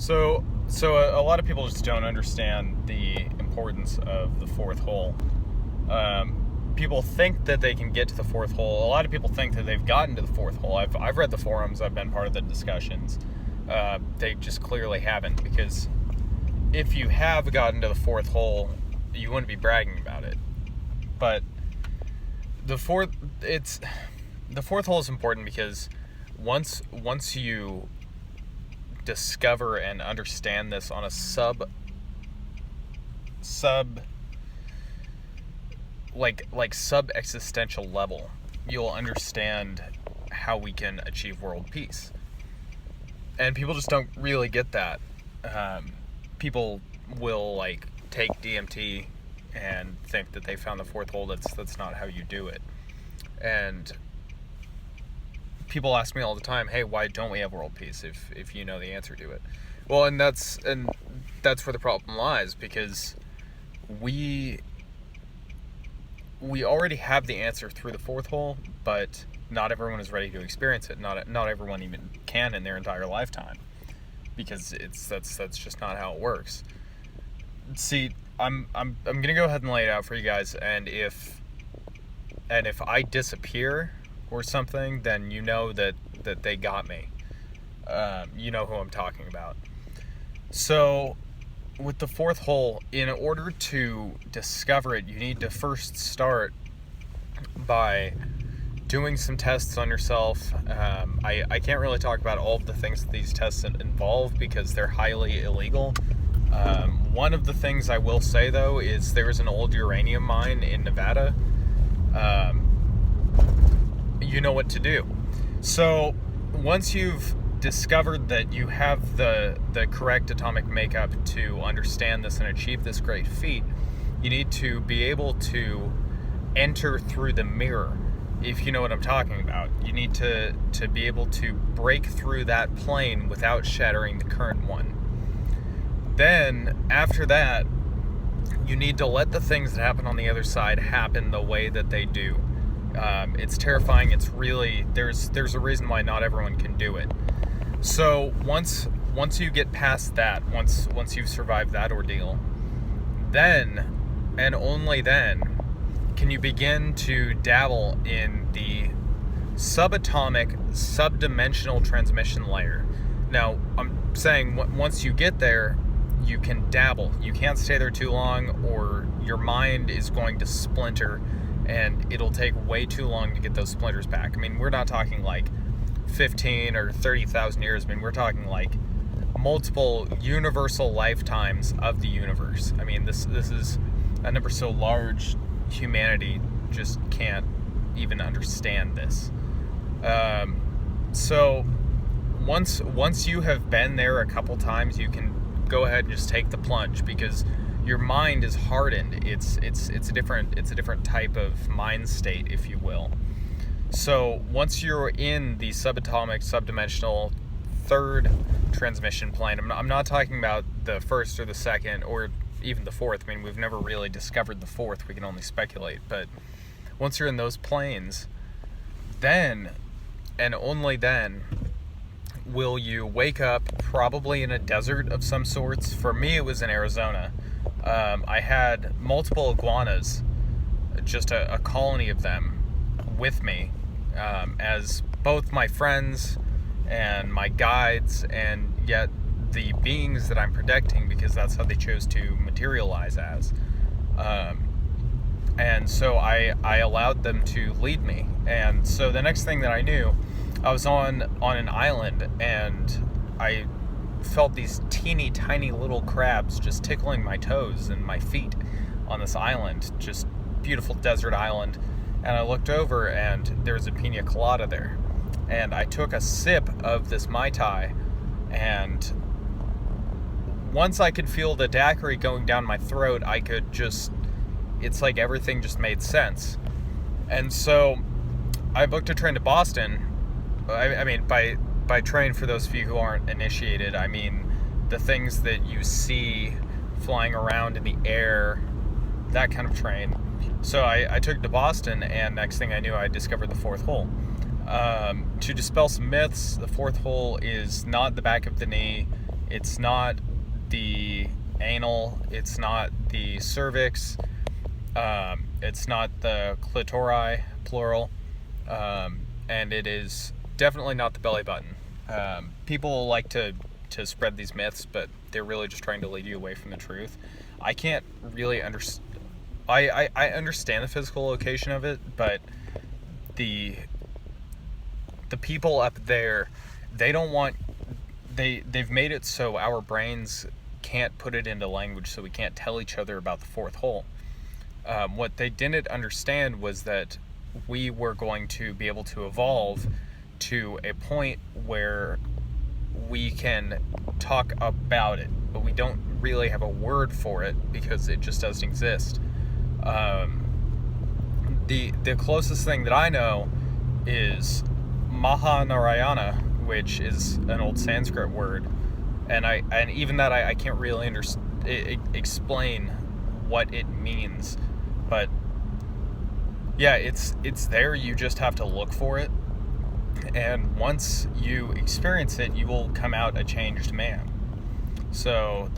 So a lot of people just don't understand the importance of the fourth hole. People think that they can get to the fourth hole. A lot of people think that they've gotten to the fourth hole. I've read the forums. I've been part of the discussions. They just clearly haven't, because if you have gotten to the fourth hole, you wouldn't be bragging about it. But the fourth hole is important because once you discover and understand this on a sub existential level, you'll understand how we can achieve world peace. And people just don't really get that. People will take DMT and think that they found the fourth hole. That's not how you do it. And people ask me all the time, hey, why don't we have world peace if you know the answer to it? Well, and that's where the problem lies, because we already have the answer through the fourth hole, but not everyone is ready to experience it. Not everyone even can in their entire lifetime, because that's just not how it works. See, I'm gonna go ahead and lay it out for you guys, and if I disappear or something, then you know that they got me. You know who I'm talking about. So with the fourth hole, in order to discover it, you need to first start by doing some tests on yourself. I can't really talk about all of the things that these tests involve because they're highly illegal. One of the things I will say, though, is there's an old uranium mine in Nevada. You know what to do. So once you've discovered that you have the correct atomic makeup to understand this and achieve this great feat, you need to be able to enter through the mirror, if you know what I'm talking about. You need to be able to break through that plane without shattering the current one. Then, after that, you need to let the things that happen on the other side happen the way that they do. It's terrifying. It's really, there's a reason why not everyone can do it. So once you get past that, once you've survived that ordeal, then and only then can you begin to dabble in the subatomic, subdimensional transmission layer. Now, I'm saying once you get there, you can dabble. You can't stay there too long, or your mind is going to splinter, and it'll take way too long to get those splinters back. I mean, we're not talking 15 or 30,000 years. I mean, we're talking multiple universal lifetimes of the universe. I mean, this is a number so large, humanity just can't even understand this. So once you have been there a couple times, you can go ahead and just take the plunge, because your mind is hardened. It's a different type of mind state, if you will. So once you're in the subatomic, subdimensional third transmission plane, I'm not talking about the first or the second or even the fourth. I mean, we've never really discovered the fourth. We can only speculate. But once you're in those planes, then and only then will you wake up, probably in a desert of some sorts. For me, it was in Arizona. I had multiple iguanas, just a colony of them, with me, as both my friends and my guides, and yet the beings that I'm protecting, because that's how they chose to materialize as. And so I allowed them to lead me. And so the next thing that I knew, I was on an island, and I felt these teeny tiny little crabs just tickling my toes and my feet on this island, just beautiful desert island. And I looked over, and there was a pina colada there. And I took a sip of this Mai Tai, and once I could feel the daiquiri going down my throat, I could just, it's like everything just made sense. And so I booked a train to Boston. I mean, by train, for those of you who aren't initiated, I mean the things that you see flying around in the air, that kind of train. So I took it to Boston, and next thing I knew, I discovered the fourth hole. To dispel some myths, the fourth hole is not the back of the knee. It's not the anal, it's not the cervix, it's not the clitori, plural, and it is definitely not the belly button. People like to spread these myths, but they're really just trying to lead you away from the truth. I can't really understand. I understand the physical location of it, but the people up there, they don't want, they've made it so our brains can't put it into language, so we can't tell each other about the fourth hole. What they didn't understand was that we were going to be able to evolve to a point where we can talk about it, but we don't really have a word for it because it just doesn't exist. The closest thing that I know is Mahanarayana, which is an old Sanskrit word, and even that I can't really explain what it means, but yeah, it's there. You just have to look for it, and once you experience it, you will come out a changed man. So